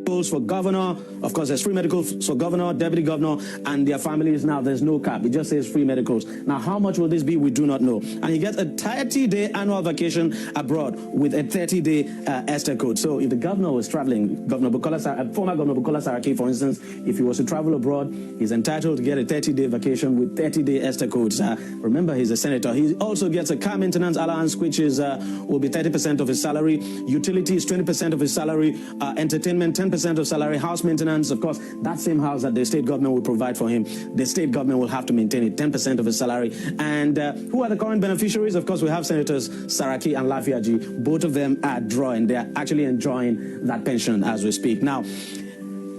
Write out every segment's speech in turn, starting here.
for governor. Of course, there's free medicals for governor, deputy governor, and their families. Now, there's no cap. It just says free medicals. Now, how much will this be? We do not know. And he gets a 30-day annual vacation abroad with a 30-day Esther code. So if the governor was traveling, former Governor Bukola Saraki, for instance, if he was to travel abroad, he's entitled to get a 30-day vacation with 30-day Esther codes. Remember, he's a senator. He also gets a car maintenance allowance, which is will be 30% of his salary. Utilities, 20% of his salary. Entertainment, 10% of salary. House maintenance, of course, that same house that the state government will provide for him, the state government will have to maintain it, 10% of his salary. And who are the current beneficiaries? Of course, we have Senators Saraki and Lafiaji. Both of them are drawing. They are actually enjoying that pension as we speak. Now,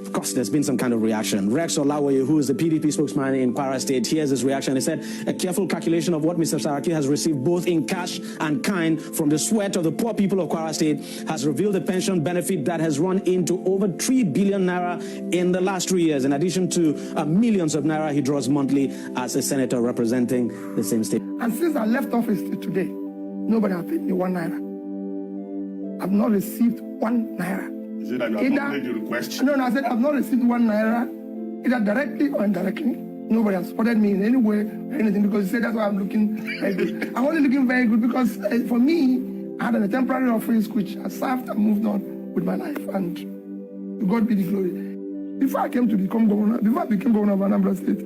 of course, there's been some kind of reaction. Rex Olawoye, who is the PDP spokesman in Kwara State, here's his reaction. He said, a careful calculation of what Mr. Saraki has received both in cash and kind from the sweat of the poor people of Kwara State has revealed a pension benefit that has run into over 3 billion naira in the last 3 years, in addition to millions of naira he draws monthly as a senator representing the same state. And since I left office today, nobody has paid me 1 naira. I've not received 1 naira. Is it that you have not made the request? No, I said I've not received 1 naira, either directly or indirectly. Nobody has supported me in any way or anything, because you said that's why I'm looking very good. I'm only looking very good because for me, I had a temporary office which I served and moved on with my life, and to God be the glory. Before I came to become governor, before I became governor of Anambra State,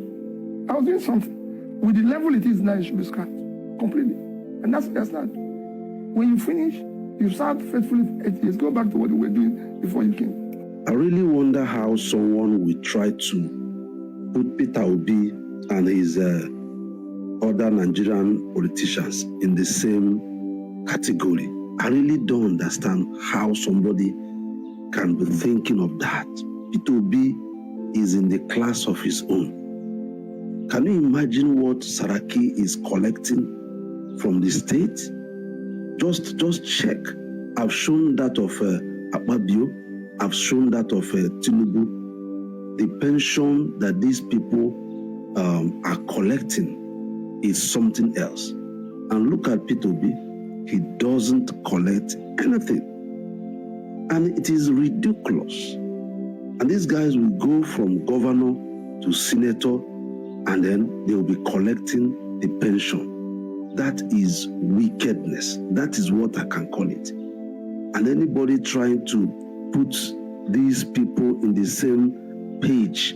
I was doing something. With the level it is now, it should be scrapped completely. And that's that. When you finish, you served faithfully for 8 years. Go back to what you were doing before you came. I really wonder how someone will try to put Peter Obi and his other Nigerian politicians in the same category. I really don't understand how somebody can be thinking of that. Peter Obi is in the class of his own. Can you imagine what Saraki is collecting from the state? Just check. I've shown that of Akpabio. I've shown that of Tinubu. The pension that these people are collecting is something else. And look at Peter Obi. He doesn't collect anything. And it is ridiculous. And these guys will go from governor to senator, and then they will be collecting the pension. That is wickedness. That is what I can call it. And anybody trying to put these people in the same page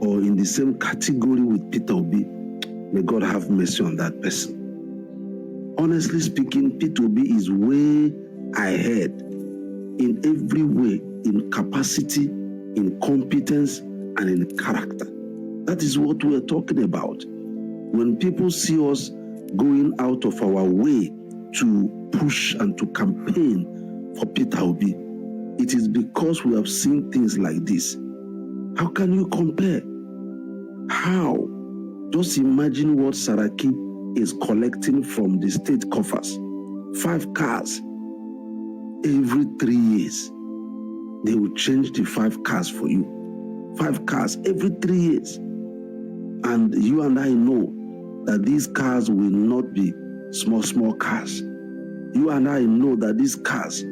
or in the same category with Peter Obi, may God have mercy on that person. Honestly speaking, Peter Obi is way ahead in every way, in capacity, in competence, and in character. That is what we are talking about. When people see us going out of our way to push and to campaign for Peter Obi, it is because we have seen things like this. How can you compare? How? Just imagine what Saraki is collecting from the state coffers. 5 cars. Every 3 years, they will change the 5 cars for you. 5 cars every 3 years. And you and I know that these cars will not be small cars. You and I know that these cars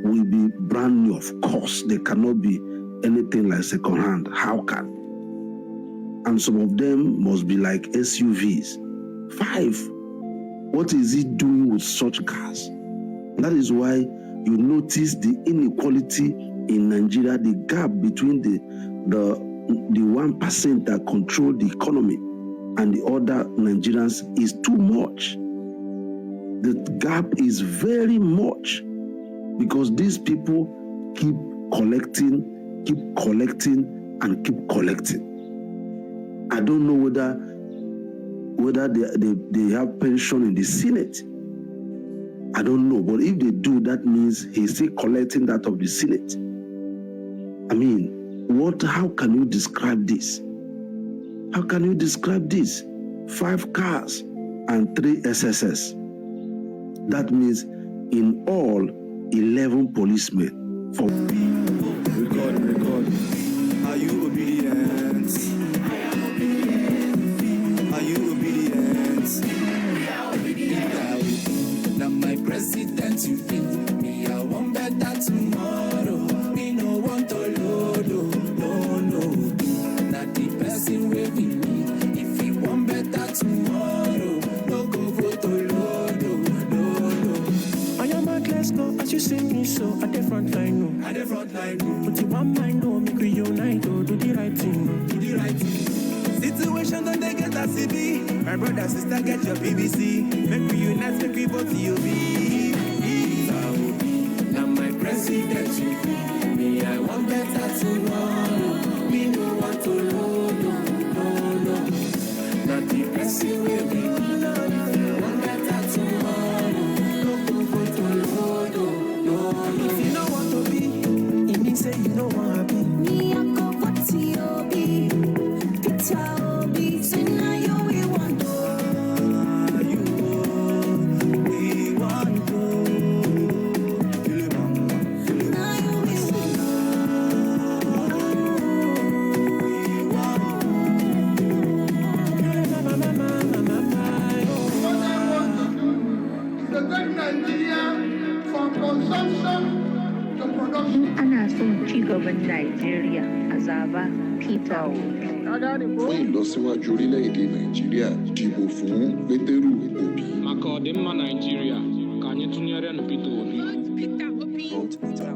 will be brand new. Of course, they cannot be anything like second hand. How can? And some of them must be like SUVs. 5. What is he doing with such cars? That is why you notice the inequality in Nigeria, the gap between the 1% that control the economy and the other Nigerians is too much. The gap is very much because these people keep collecting, and keep collecting. I don't know whether they have pension in the Senate. I don't know, but if they do, that means he's still collecting that of the Senate. I mean, how can you describe this? How can you describe this? 5 cars and 3 SSS. That means in all, 11 policemen. For record. Are you obedient? Are you obedient? Now my president, you think me, I want better tomorrow. Me no want to lose. the front line. Put it one mind, oh, make we unite, oh, do the right thing. Do the right thing. Situation don't they get a CB. My brother, sister, get your BBC. Make we unite, make we vote UB. Now my president, you be. Me, I want better tomorrow. Me no want to load, no. Not the person will be. Want better tomorrow. No go to load, no. If you know what to be, it means say you know what to be. Me, I go for T.O.B. Picture O.B. So now you we want to. Now you we What I want to do is to take Nigeria from consumption to production. Ana son ci gaban Najeriya a zaba Peter Obi. fún ìlọsíwájú orílẹ̀-èdè nàìjíríà dìbò fún pétérù òbí. maka ọdịmma Naịjirịa ka anyị tụnyere Peter Obi. Vote Peter